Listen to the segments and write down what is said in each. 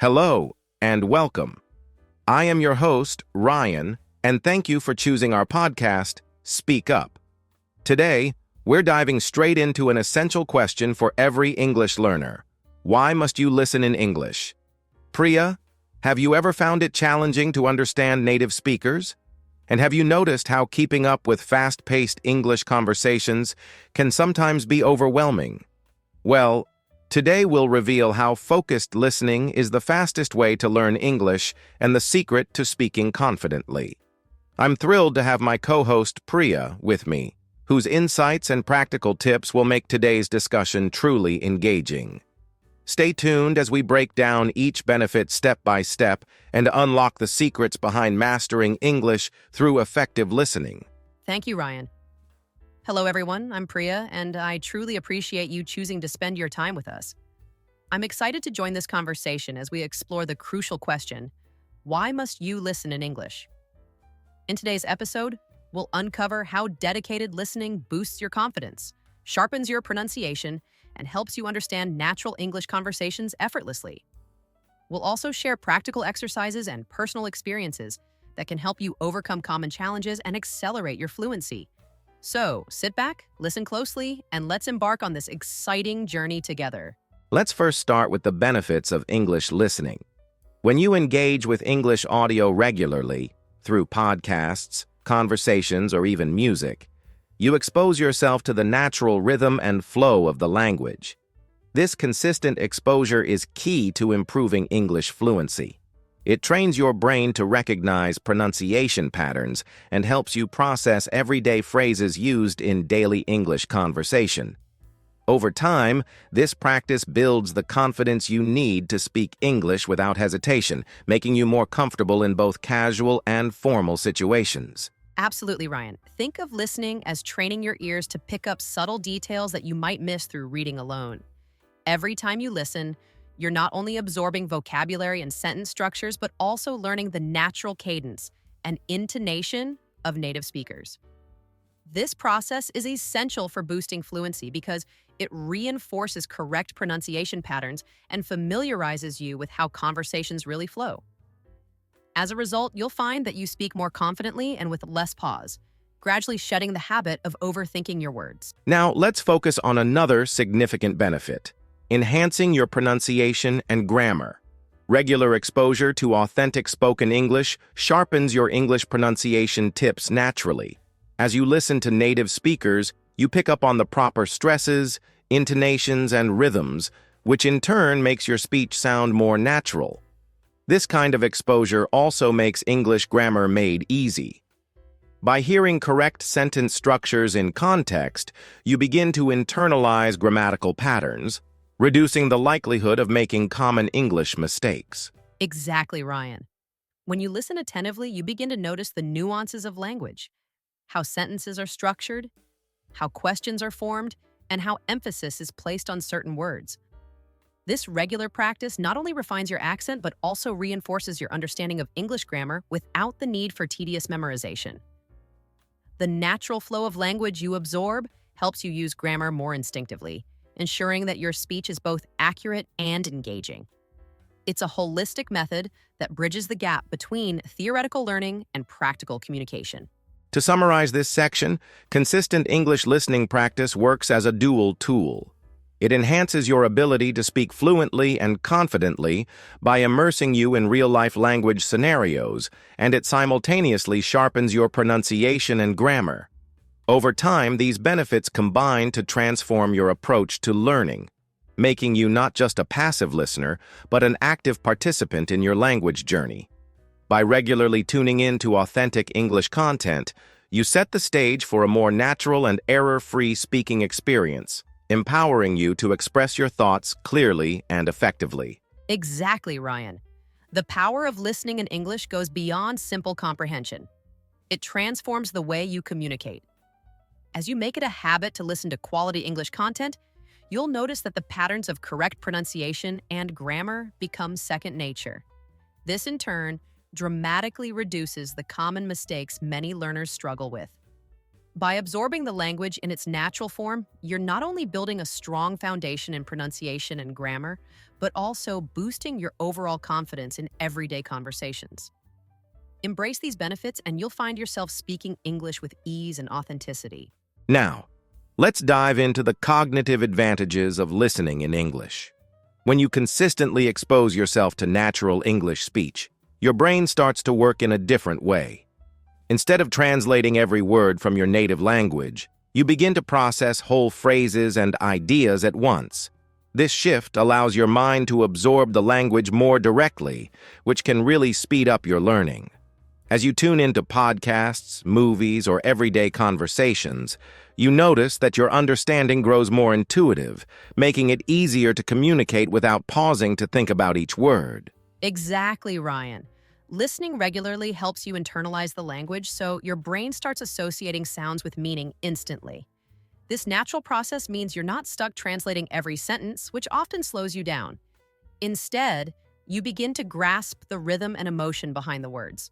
Hello and welcome. I am your host, Ryan, and thank you for choosing our podcast, Speak Up. Today, we're diving straight into an essential question for every English learner. Why must you listen in English? Priya, have you ever found it challenging to understand native speakers? And have you noticed how keeping up with fast-paced English conversations can sometimes be overwhelming? Well, today we'll reveal how focused listening is the fastest way to learn English and the secret to speaking confidently. I'm thrilled to have my co-host Priya with me, whose insights and practical tips will make today's discussion truly engaging. Stay tuned as we break down each benefit step by step and unlock the secrets behind mastering English through effective listening. Thank you, Ryan. Hello, everyone. I'm Priya, and I truly appreciate you choosing to spend your time with us. I'm excited to join this conversation as we explore the crucial question, why must you listen in English? In today's episode, we'll uncover how dedicated listening boosts your confidence, sharpens your pronunciation, and helps you understand natural English conversations effortlessly. We'll also share practical exercises and personal experiences that can help you overcome common challenges and accelerate your fluency. So, sit back, listen closely, and let's embark on this exciting journey together. Let's first start with the benefits of English listening. When you engage with English audio regularly, through podcasts, conversations, or even music, you expose yourself to the natural rhythm and flow of the language. This consistent exposure is key to improving English fluency. It trains your brain to recognize pronunciation patterns and helps you process everyday phrases used in daily English conversation. Over time, this practice builds the confidence you need to speak English without hesitation, making you more comfortable in both casual and formal situations. Absolutely, Ryan. Think of listening as training your ears to pick up subtle details that you might miss through reading alone. Every time you listen, you're not only absorbing vocabulary and sentence structures, but also learning the natural cadence and intonation of native speakers. This process is essential for boosting fluency because it reinforces correct pronunciation patterns and familiarizes you with how conversations really flow. As a result, you'll find that you speak more confidently and with less pause, gradually shedding the habit of overthinking your words. Now, let's focus on another significant benefit: enhancing your pronunciation and grammar. Regular exposure to authentic spoken English sharpens your English pronunciation tips naturally. As you listen to native speakers, you pick up on the proper stresses, intonations, and rhythms, which in turn makes your speech sound more natural. This kind of exposure also makes English grammar made easy. By hearing correct sentence structures in context, you begin to internalize grammatical patterns, reducing the likelihood of making common English mistakes. Exactly, Ryan. When you listen attentively, you begin to notice the nuances of language, how sentences are structured, how questions are formed, and how emphasis is placed on certain words. This regular practice not only refines your accent, but also reinforces your understanding of English grammar without the need for tedious memorization. The natural flow of language you absorb helps you use grammar more instinctively, ensuring that your speech is both accurate and engaging. It's a holistic method that bridges the gap between theoretical learning and practical communication. To summarize this section, consistent English listening practice works as a dual tool. It enhances your ability to speak fluently and confidently by immersing you in real-life language scenarios, and it simultaneously sharpens your pronunciation and grammar. Over time, these benefits combine to transform your approach to learning, making you not just a passive listener, but an active participant in your language journey. By regularly tuning in to authentic English content, you set the stage for a more natural and error-free speaking experience, empowering you to express your thoughts clearly and effectively. Exactly, Ryan. The power of listening in English goes beyond simple comprehension. It transforms the way you communicate. As you make it a habit to listen to quality English content, you'll notice that the patterns of correct pronunciation and grammar become second nature. This, in turn, dramatically reduces the common mistakes many learners struggle with. By absorbing the language in its natural form, you're not only building a strong foundation in pronunciation and grammar, but also boosting your overall confidence in everyday conversations. Embrace these benefits and you'll find yourself speaking English with ease and authenticity. Now, let's dive into the cognitive advantages of listening in English. When you consistently expose yourself to natural English speech, your brain starts to work in a different way. Instead of translating every word from your native language, you begin to process whole phrases and ideas at once. This shift allows your mind to absorb the language more directly, which can really speed up your learning. As you tune into podcasts, movies, or everyday conversations, you notice that your understanding grows more intuitive, making it easier to communicate without pausing to think about each word. Exactly, Ryan. Listening regularly helps you internalize the language, so your brain starts associating sounds with meaning instantly. This natural process means you're not stuck translating every sentence, which often slows you down. Instead, you begin to grasp the rhythm and emotion behind the words.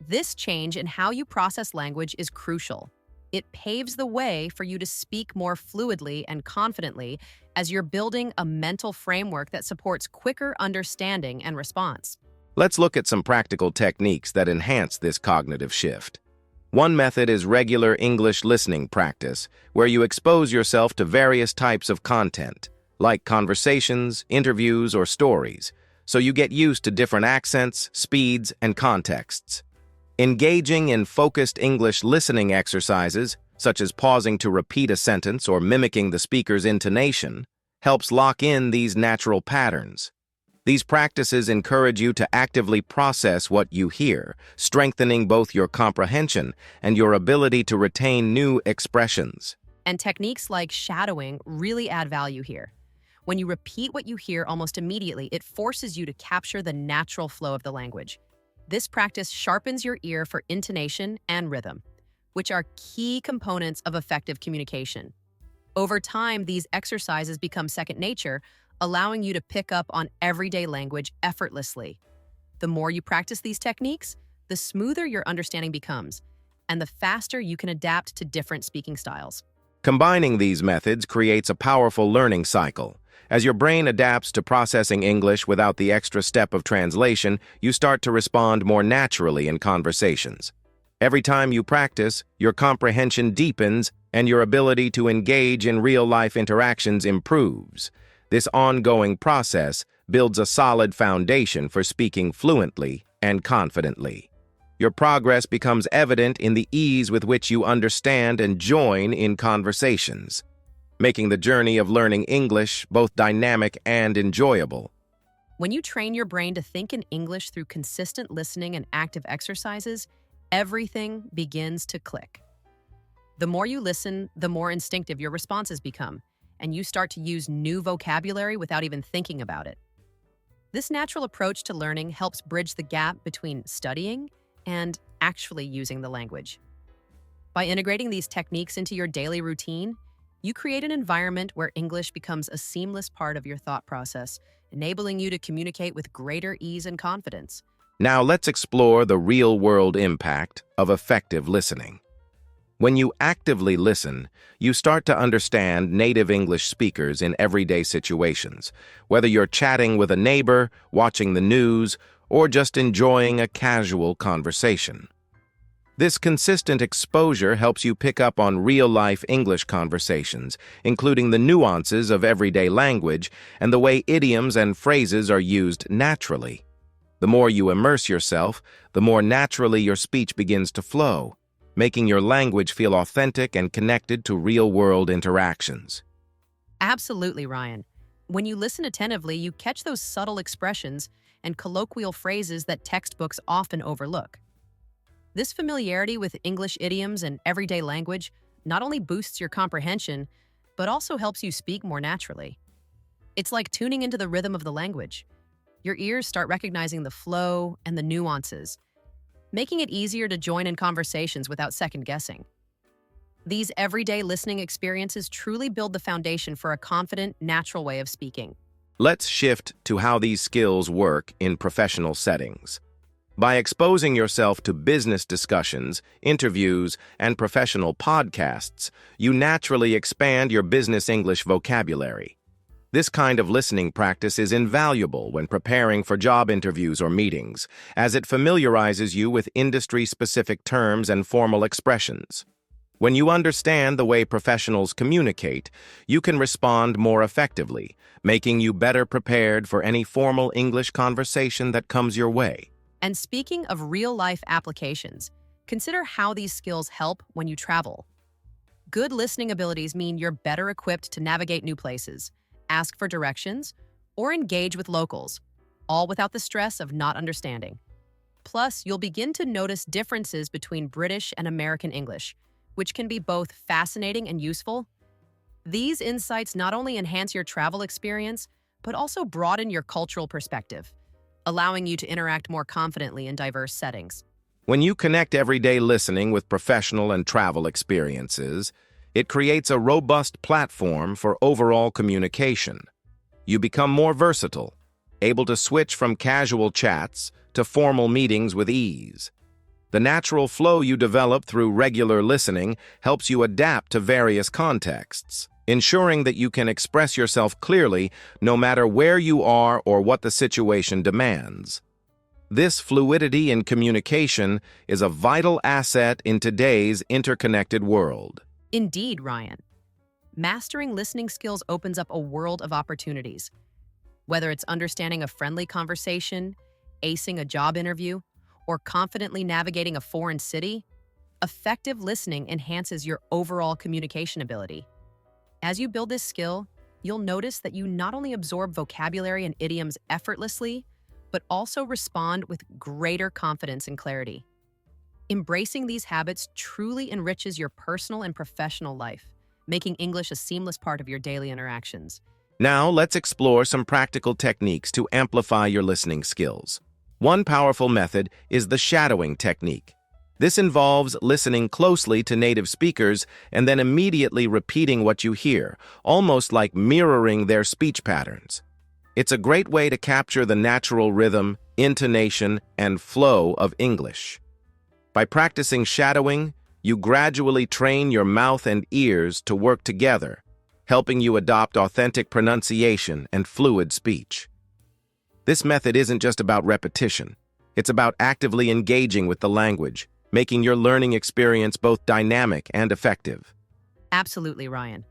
This change in how you process language is crucial. It paves the way for you to speak more fluidly and confidently as you're building a mental framework that supports quicker understanding and response. Let's look at some practical techniques that enhance this cognitive shift. One method is regular English listening practice, where you expose yourself to various types of content, like conversations, interviews, or stories, so you get used to different accents, speeds, and contexts. Engaging in focused English listening exercises, such as pausing to repeat a sentence or mimicking the speaker's intonation, helps lock in these natural patterns. These practices encourage you to actively process what you hear, strengthening both your comprehension and your ability to retain new expressions. And techniques like shadowing really add value here. When you repeat what you hear almost immediately, it forces you to capture the natural flow of the language. This practice sharpens your ear for intonation and rhythm, which are key components of effective communication. Over time, these exercises become second nature, allowing you to pick up on everyday language effortlessly. The more you practice these techniques, the smoother your understanding becomes, and the faster you can adapt to different speaking styles. Combining these methods creates a powerful learning cycle. As your brain adapts to processing English without the extra step of translation, you start to respond more naturally in conversations. Every time you practice, your comprehension deepens and your ability to engage in real-life interactions improves. This ongoing process builds a solid foundation for speaking fluently and confidently. Your progress becomes evident in the ease with which you understand and join in conversations, making the journey of learning English both dynamic and enjoyable. When you train your brain to think in English through consistent listening and active exercises, everything begins to click. The more you listen, the more instinctive your responses become, and you start to use new vocabulary without even thinking about it. This natural approach to learning helps bridge the gap between studying and actually using the language. By integrating these techniques into your daily routine, you create an environment where English becomes a seamless part of your thought process, enabling you to communicate with greater ease and confidence. Now let's explore the real-world impact of effective listening. When you actively listen, you start to understand native English speakers in everyday situations, whether you're chatting with a neighbor, watching the news, or just enjoying a casual conversation. This consistent exposure helps you pick up on real-life English conversations, including the nuances of everyday language and the way idioms and phrases are used naturally. The more you immerse yourself, the more naturally your speech begins to flow, making your language feel authentic and connected to real-world interactions. Absolutely, Ryan. When you listen attentively, you catch those subtle expressions and colloquial phrases that textbooks often overlook. This familiarity with English idioms and everyday language not only boosts your comprehension, but also helps you speak more naturally. It's like tuning into the rhythm of the language. Your ears start recognizing the flow and the nuances, making it easier to join in conversations without second-guessing. These everyday listening experiences truly build the foundation for a confident, natural way of speaking. Let's shift to how these skills work in professional settings. By exposing yourself to business discussions, interviews, and professional podcasts, you naturally expand your business English vocabulary. This kind of listening practice is invaluable when preparing for job interviews or meetings, as it familiarizes you with industry-specific terms and formal expressions. When you understand the way professionals communicate, you can respond more effectively, making you better prepared for any formal English conversation that comes your way. And speaking of real-life applications, consider how these skills help when you travel. Good listening abilities mean you're better equipped to navigate new places, ask for directions, or engage with locals, all without the stress of not understanding. Plus, you'll begin to notice differences between British and American English, which can be both fascinating and useful. These insights not only enhance your travel experience, but also broaden your cultural perspective, allowing you to interact more confidently in diverse settings. When you connect everyday listening with professional and travel experiences, it creates a robust platform for overall communication. You become more versatile, able to switch from casual chats to formal meetings with ease. The natural flow you develop through regular listening helps you adapt to various contexts, ensuring that you can express yourself clearly no matter where you are or what the situation demands. This fluidity in communication is a vital asset in today's interconnected world. Indeed, Ryan. Mastering listening skills opens up a world of opportunities. Whether it's understanding a friendly conversation, acing a job interview, or confidently navigating a foreign city, effective listening enhances your overall communication ability. As you build this skill, you'll notice that you not only absorb vocabulary and idioms effortlessly, but also respond with greater confidence and clarity. Embracing these habits truly enriches your personal and professional life, making English a seamless part of your daily interactions. Now, let's explore some practical techniques to amplify your listening skills. One powerful method is the shadowing technique. This involves listening closely to native speakers and then immediately repeating what you hear, almost like mirroring their speech patterns. It's a great way to capture the natural rhythm, intonation, and flow of English. By practicing shadowing, you gradually train your mouth and ears to work together, helping you adopt authentic pronunciation and fluid speech. This method isn't just about repetition. It's about actively engaging with the language, making your learning experience both dynamic and effective. Absolutely, Ryan.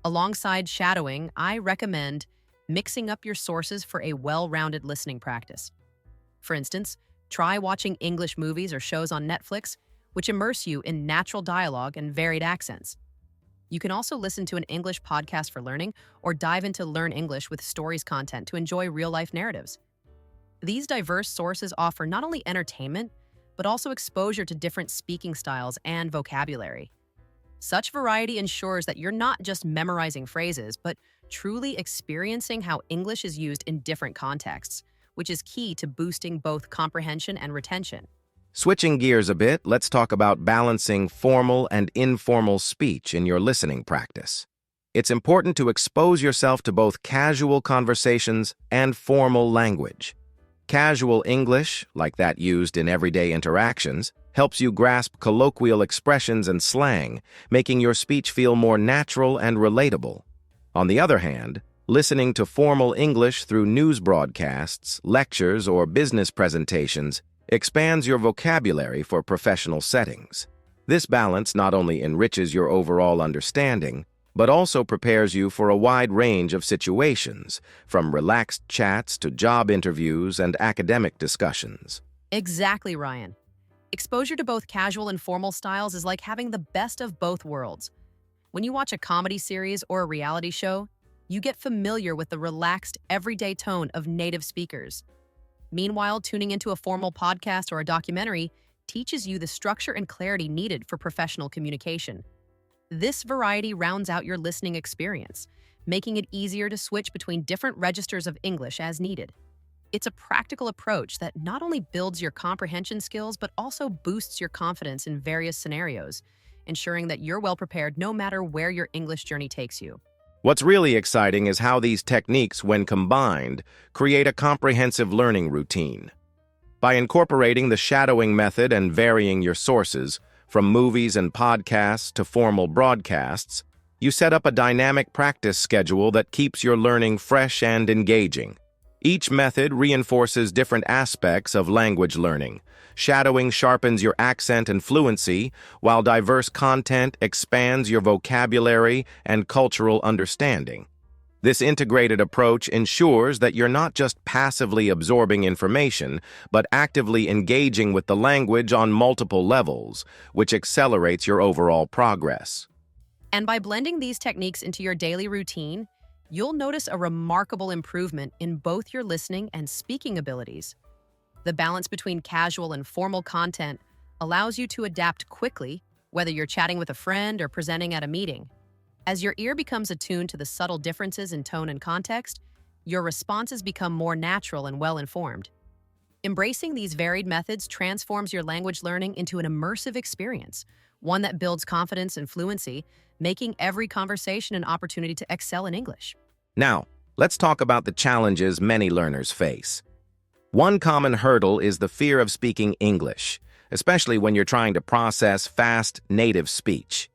Alongside shadowing, I recommend mixing up your sources for a well-rounded listening practice. For instance, try watching English movies or shows on Netflix, which immerse you in natural dialogue and varied accents. You can also listen to an English podcast for learning or dive into Learn English with Stories content to enjoy real-life narratives. These diverse sources offer not only entertainment, but also exposure to different speaking styles and vocabulary. Such variety ensures that you're not just memorizing phrases, but truly experiencing how English is used in different contexts, which is key to boosting both comprehension and retention. Switching gears a bit, let's talk about balancing formal and informal speech in your listening practice. It's important to expose yourself to both casual conversations and formal language. Casual English, like that used in everyday interactions, helps you grasp colloquial expressions and slang, making your speech feel more natural and relatable. On the other hand, listening to formal English through news broadcasts, lectures, or business presentations expands your vocabulary for professional settings. This balance not only enriches your overall understanding, but also prepares you for a wide range of situations, from relaxed chats to job interviews and academic discussions. Exactly, Ryan. Exposure to both casual and formal styles is like having the best of both worlds. When you watch a comedy series or a reality show, you get familiar with the relaxed, everyday tone of native speakers. Meanwhile, tuning into a formal podcast or a documentary teaches you the structure and clarity needed for professional communication. This variety rounds out your listening experience, making it easier to switch between different registers of English as needed. It's a practical approach that not only builds your comprehension skills, but also boosts your confidence in various scenarios, ensuring that you're well prepared no matter where your English journey takes you. What's really exciting is how these techniques, when combined, create a comprehensive learning routine. By incorporating the shadowing method and varying your sources, from movies and podcasts to formal broadcasts, you set up a dynamic practice schedule that keeps your learning fresh and engaging. Each method reinforces different aspects of language learning. Shadowing sharpens your accent and fluency, while diverse content expands your vocabulary and cultural understanding. This integrated approach ensures that you're not just passively absorbing information, but actively engaging with the language on multiple levels, which accelerates your overall progress. And by blending these techniques into your daily routine, you'll notice a remarkable improvement in both your listening and speaking abilities. The balance between casual and formal content allows you to adapt quickly, whether you're chatting with a friend or presenting at a meeting. As your ear becomes attuned to the subtle differences in tone and context, your responses become more natural and well-informed. Embracing these varied methods transforms your language learning into an immersive experience, one that builds confidence and fluency, making every conversation an opportunity to excel in English. Now, let's talk about the challenges many learners face. One common hurdle is the fear of speaking English, especially when you're trying to process fast, native speech.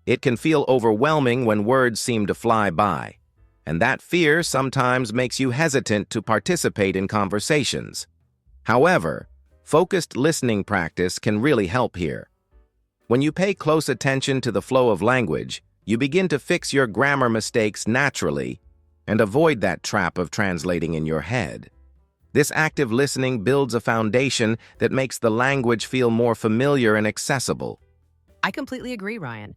It can feel overwhelming when words seem to fly by, and that fear sometimes makes you hesitant to participate in conversations. However, focused listening practice can really help here. When you pay close attention to the flow of language, you begin to fix your grammar mistakes naturally and avoid that trap of translating in your head. This active listening builds a foundation that makes the language feel more familiar and accessible. I completely agree, Ryan.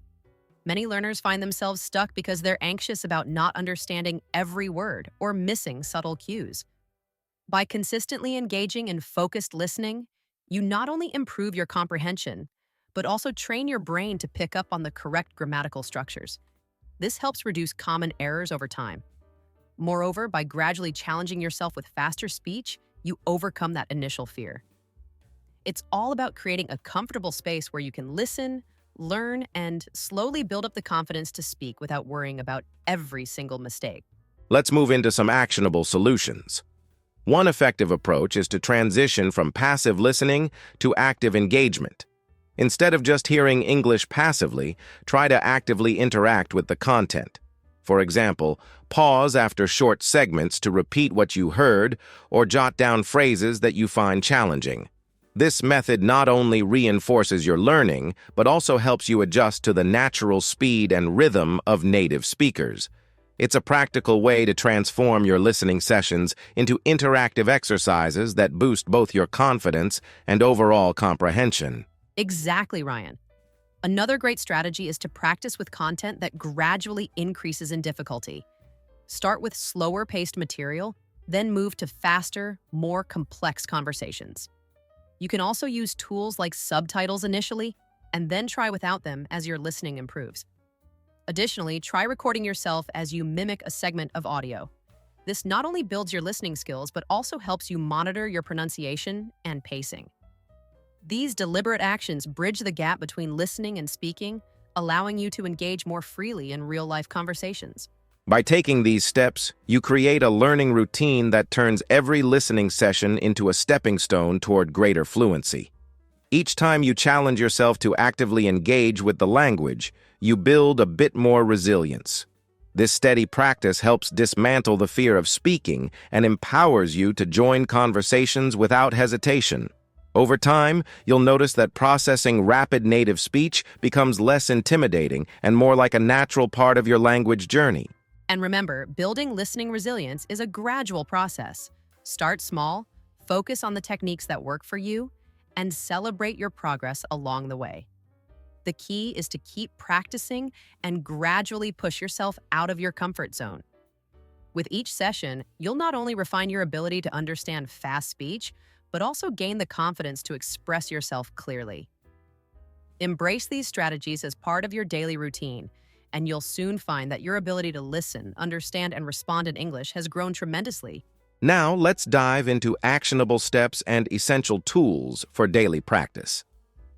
Many learners find themselves stuck because they're anxious about not understanding every word or missing subtle cues. By consistently engaging in focused listening, you not only improve your comprehension, but also train your brain to pick up on the correct grammatical structures. This helps reduce common errors over time. Moreover, by gradually challenging yourself with faster speech, you overcome that initial fear. It's all about creating a comfortable space where you can listen, learn, and slowly build up the confidence to speak without worrying about every single mistake. Let's move into some actionable solutions. One effective approach is to transition from passive listening to active engagement. Instead of just hearing English passively, try to actively interact with the content. For example, pause after short segments to repeat what you heard or jot down phrases that you find challenging. This method not only reinforces your learning, but also helps you adjust to the natural speed and rhythm of native speakers. It's a practical way to transform your listening sessions into interactive exercises that boost both your confidence and overall comprehension. Exactly, Ryan. Another great strategy is to practice with content that gradually increases in difficulty. Start with slower-paced material, then move to faster, more complex conversations. You can also use tools like subtitles initially, and then try without them as your listening improves. Additionally, try recording yourself as you mimic a segment of audio. This not only builds your listening skills, but also helps you monitor your pronunciation and pacing. These deliberate actions bridge the gap between listening and speaking, allowing you to engage more freely in real-life conversations. By taking these steps, you create a learning routine that turns every listening session into a stepping stone toward greater fluency. Each time you challenge yourself to actively engage with the language, you build a bit more resilience. This steady practice helps dismantle the fear of speaking and empowers you to join conversations without hesitation. Over time, you'll notice that processing rapid native speech becomes less intimidating and more like a natural part of your language journey. And remember, building listening resilience is a gradual process. Start small, focus on the techniques that work for you, and celebrate your progress along the way. The key is to keep practicing and gradually push yourself out of your comfort zone. With each session, you'll not only refine your ability to understand fast speech, but also gain the confidence to express yourself clearly. Embrace these strategies as part of your daily routine, and you'll soon find that your ability to listen, understand, and respond in English has grown tremendously. Now, let's dive into actionable steps and essential tools for daily practice.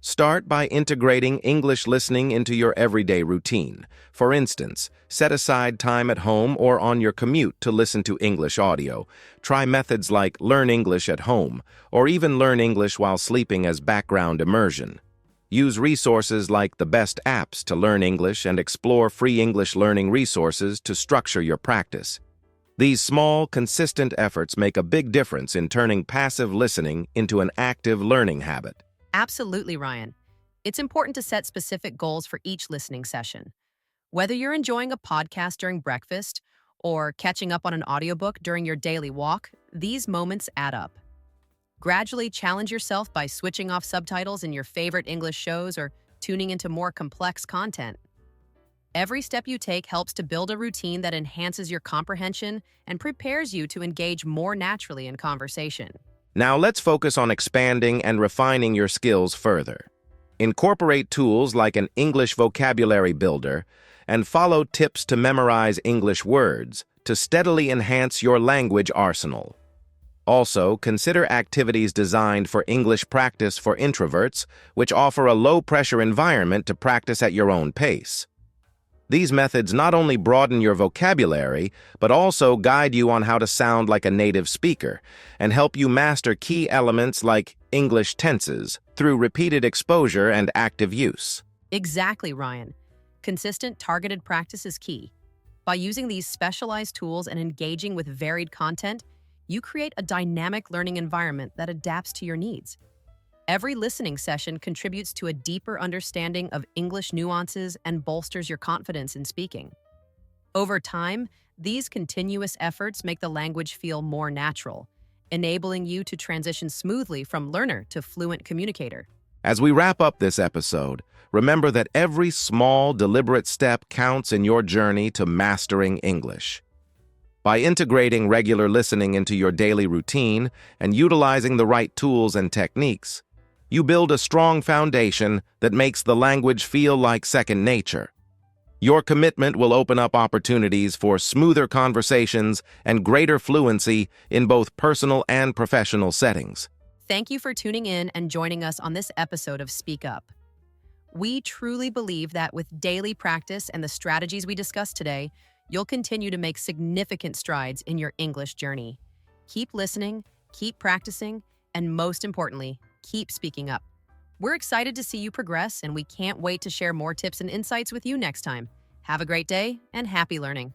Start by integrating English listening into your everyday routine. For instance, set aside time at home or on your commute to listen to English audio. Try methods like Learn English at Home, or even Learn English while sleeping as background immersion. Use resources like the best apps to learn English and explore free English learning resources to structure your practice. These small, consistent efforts make a big difference in turning passive listening into an active learning habit. Absolutely, Ryan. It's important to set specific goals for each listening session. Whether you're enjoying a podcast during breakfast or catching up on an audiobook during your daily walk, these moments add up. Gradually challenge yourself by switching off subtitles in your favorite English shows or tuning into more complex content. Every step you take helps to build a routine that enhances your comprehension and prepares you to engage more naturally in conversation. Now let's focus on expanding and refining your skills further. Incorporate tools like an English vocabulary builder and follow tips to memorize English words to steadily enhance your language arsenal. Also, consider activities designed for English practice for introverts, which offer a low-pressure environment to practice at your own pace. These methods not only broaden your vocabulary, but also guide you on how to sound like a native speaker and help you master key elements like English tenses through repeated exposure and active use. Exactly, Ryan. Consistent, targeted practice is key. By using these specialized tools and engaging with varied content, you create a dynamic learning environment that adapts to your needs. Every listening session contributes to a deeper understanding of English nuances and bolsters your confidence in speaking. Over time, these continuous efforts make the language feel more natural, enabling you to transition smoothly from learner to fluent communicator. As we wrap up this episode, remember that every small, deliberate step counts in your journey to mastering English. By integrating regular listening into your daily routine and utilizing the right tools and techniques, you build a strong foundation that makes the language feel like second nature. Your commitment will open up opportunities for smoother conversations and greater fluency in both personal and professional settings. Thank you for tuning in and joining us on this episode of Speak Up. We truly believe that with daily practice and the strategies we discussed today, you'll continue to make significant strides in your English journey. Keep listening, keep practicing, and most importantly, keep speaking up. We're excited to see you progress, and we can't wait to share more tips and insights with you next time. Have a great day and happy learning.